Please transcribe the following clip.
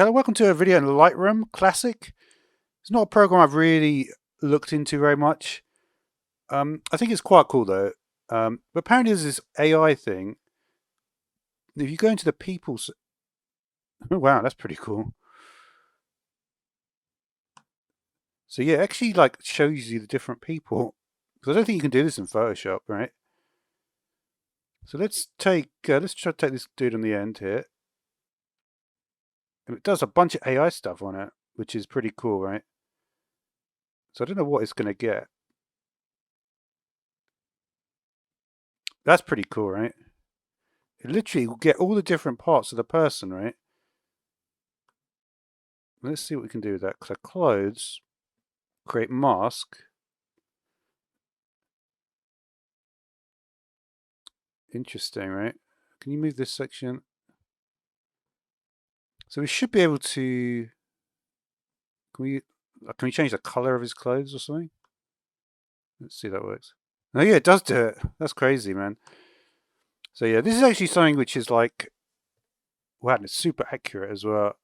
Hello, welcome to a video in Lightroom Classic. It's not a program I've really looked into very much. I think it's quite cool though. But apparently there's this AI thing. If you go into the people's... Oh, wow, that's pretty cool. So yeah, it actually like shows you the different people. Because I don't think you can do this in Photoshop, right? So let's try to take this dude on the end here. And it does a bunch of AI stuff on it, which is pretty cool, right? So I don't know what it's going to get. That's pretty cool, right? It literally will get all the different parts of the person, right? Let's see what we can do with that. So clothes, create mask. Interesting, right? Can you move this section? So we should be able to... Can we change the color of his clothes or something? Let's see if that works. Oh yeah, it does do it. That's crazy, man. So yeah, this is actually something which is like... Wow, it's super accurate as well.